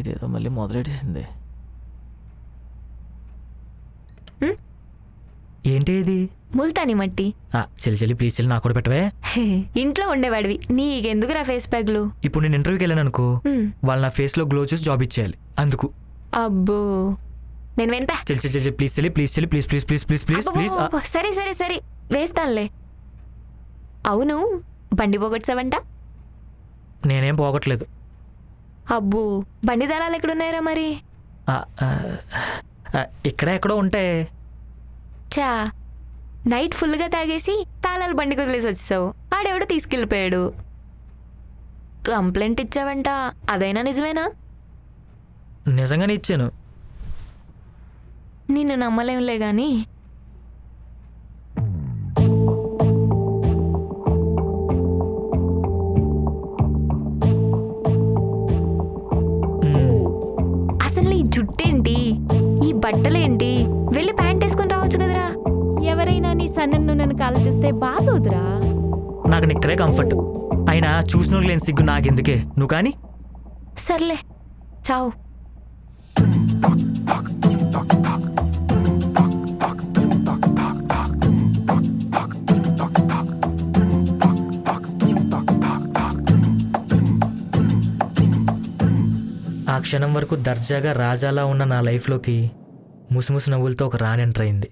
ఇదేదో మళ్ళీ మొదలెట్టేసింది. ఏంటి ఇది? ముల్తాని మట్టి. చెల్లి ప్లీజ్ చెల్లి నాకు కూడా పెట్టవే. ఇంట్లో ఉండేవాడివి, నీకెందుకురా ఫేస్ ప్యాక్లు? ఇప్పుడు నేను ఇంటర్వ్యూకి వెళ్ళాను అనుకో, వాళ్ళు నా ఫేస్ లో గ్లో చేసి జాబ్ ఇచ్చేయాలి. అందుకు. అబ్బో నేను వెంట. చెల్లి ప్లీజ్ చెల్లి ప్లీజ్ చెల్లి please please please please please please. సరే సరే సరే వేస్తానులే. అవును, బండి పోగొట్టావంట? నేనేం పోగొట్టలేదు. అబ్బో బండి దళాలు ఎక్కడున్నాయరా మరి? ఇక్కడ ఎక్కడో ఉంటాయి. చా, నైట్ ఫుల్గా తాగేసి తాళాలు బండికి వదిలేసి వచ్చేసావు. ఆడెవడో తీసుకెళ్ళిపోయాడు. కంప్లైంట్ ఇచ్చావంట, అదైనా నిజమేనా? నిజంగానే ఇచ్చాను. నిన్ను నమ్మలేంలే గాని. అసలు ఈ జుట్టేంటి, ఈ బట్టలేంటి? వెళ్ళి ప్యాంట్ వేసుకుని రావచ్చు కదరా. ఎవరైనా నీ సన్నను నన్ను కాల్చేస్తే బాగోదురా. నాకు నిక్కరే కంఫర్ట్. అయినా చూసిన లేని సిగ్గు నాకెందుకే, నువ్వు కానీ. సర్లే చావు. ఆ క్షణం వరకు దర్జాగా రాజాలా ఉన్న నా లైఫ్లోకి ముసిముసి నవ్వులతో ఒక రాణి ఎంటర్ అయింది.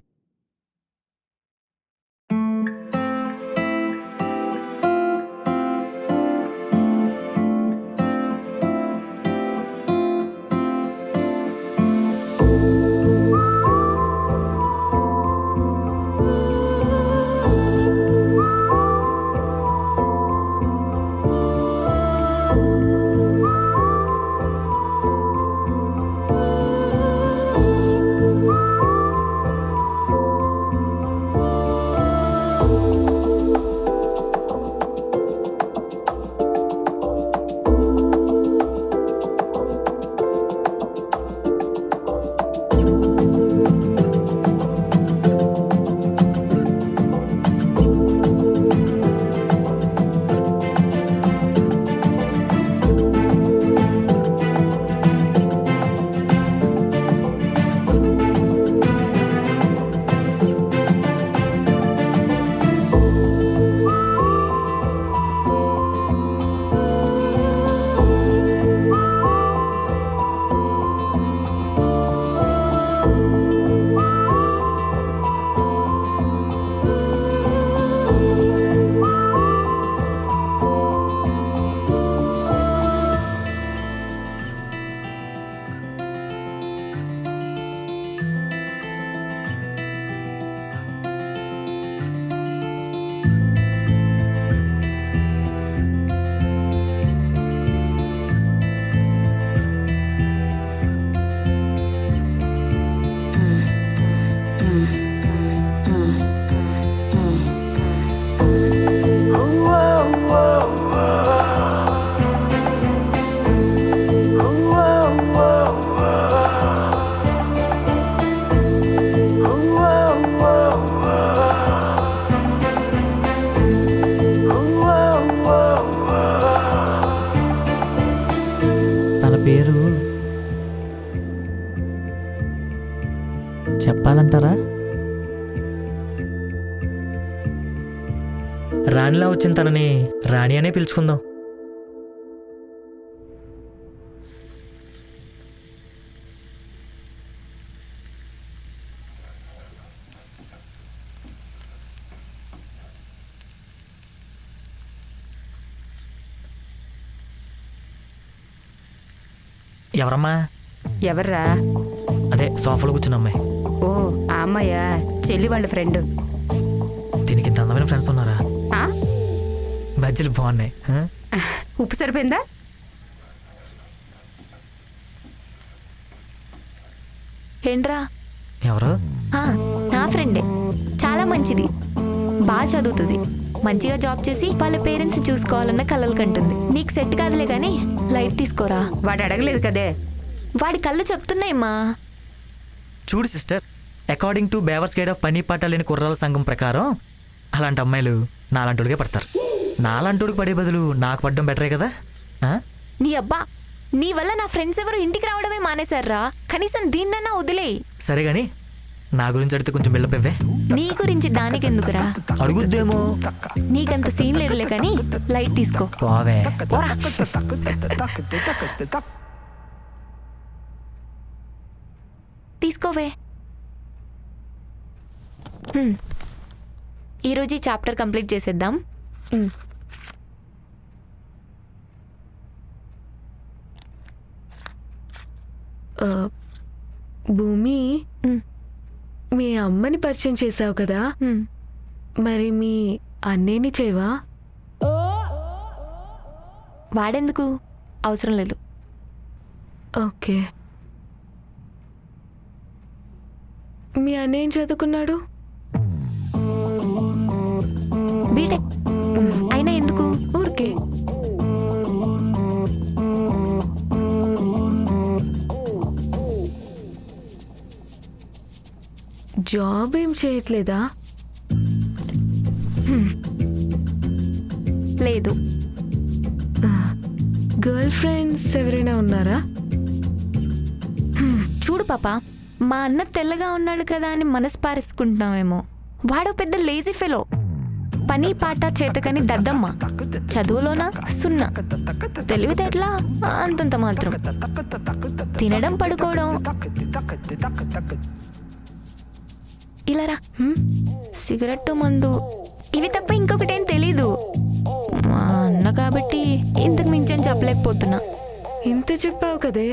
పేరు చెప్పాలంటారా? రాణిలా వచ్చిన తనని రాణి అనే పిలుచుకుందాం. ఎవరమ్మా? ఎవర్రా? అదే సోఫాలో కూర్చున్న అమ్మాయి. ఓ ఆ అమ్మాయా? చెల్లి వాళ్ళ ఫ్రెండ్. దీనికి ఇంత అందమైన ఫ్రెండ్స్ ఉన్నారా? బజ్జీలు బాగున్నాయి. ఉప్పు సరిపోయిందా? ఏంట్రా? ఎవరు? నా ఫ్రెండే, చాలా మంచిది, బాగా చదువుతుంది, మంచిగా జాబ్ చేసి వాళ్ళ పేరెంట్స్ చూసుకోవాలన్న కలలు కంటుంది. నీకు సెట్ కాదులే కానీ లైట్ తీసుకోరా. వాడు అడగలేదు కదే, వాడి కళ్ళు చెప్తున్నాయమ్మా. చూడు సిస్టర్, అకార్డింగ్ టు బేవర్స్ గైడ్ ఆఫ్ పని పాట లేని కుర్రాల సంఘం ప్రకారం అలాంటి అమ్మాయిలు నాలాంటోడికే పడతారు. నాలాంటోడికి పడే బదులు నాకు పడడం బెటరే కదా. నీ అబ్బా నీ వల్ల నా ఫ్రెండ్స్ ఎవరు ఇంటికి రావడమే మానేశారా. కనీసం దీన్నన్నా వదిలేయి. సరే గాని నా గురించి అడిగితే కొంచెం బిల్డప్. నీ గురించి దానికెందుకురా? అడుగుద్దేమో. నీకంత సీన్ లేదులే కానీ లైట్ తీసుకో. పోవే. పోరా. తీసుకోవే. ఈరోజు ఈ చాప్టర్ కంప్లీట్ చేసేద్దాం. భూమి, మీ అమ్మని పరిచయం చేసావు కదా, మరి మీ అన్నేని చేయవా? వాడెందుకు? అవసరం లేదు. ఓకే. మీ అన్న ఏం చదువుకున్నాడు? బీటెక్. అయినా ఎందుకు? ఊరికే. జాబ్ ఏం చేయట్లేదా? లేదు. గర్ల్ ఫ్రెండ్స్ ఎవరైనా ఉన్నారా? చూడు పాప, మా అన్న తెల్లగా ఉన్నాడు కదా అని మనసు పారేసుకుంటున్నామేమో. వాడు పెద్ద లేజీ ఫెలో. పని పాట చేతకని దద్దమ్మ. చదువులోనా సున్నా. తెలివితేటలా అంతంత మాత్రం. తినడం పడుకోవడం. ఇలారా. సిగరెట్టు మందు ఇవి తప్ప ఇంకొకటేం తెలీదు. మా అన్న కాబట్టి ఇంతకు మించని చెప్పలేకపోతున్నా. ఇంత చెప్పావు కదే.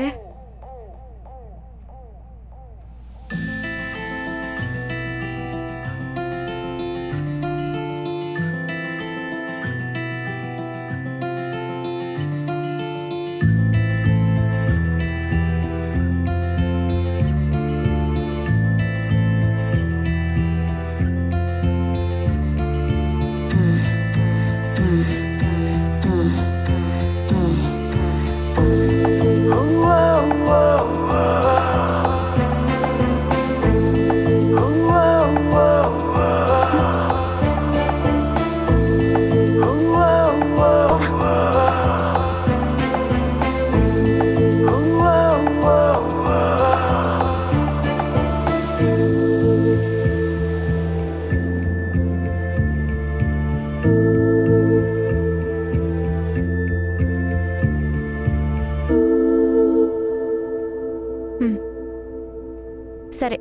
సరే,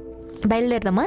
బయలుదేరదామా?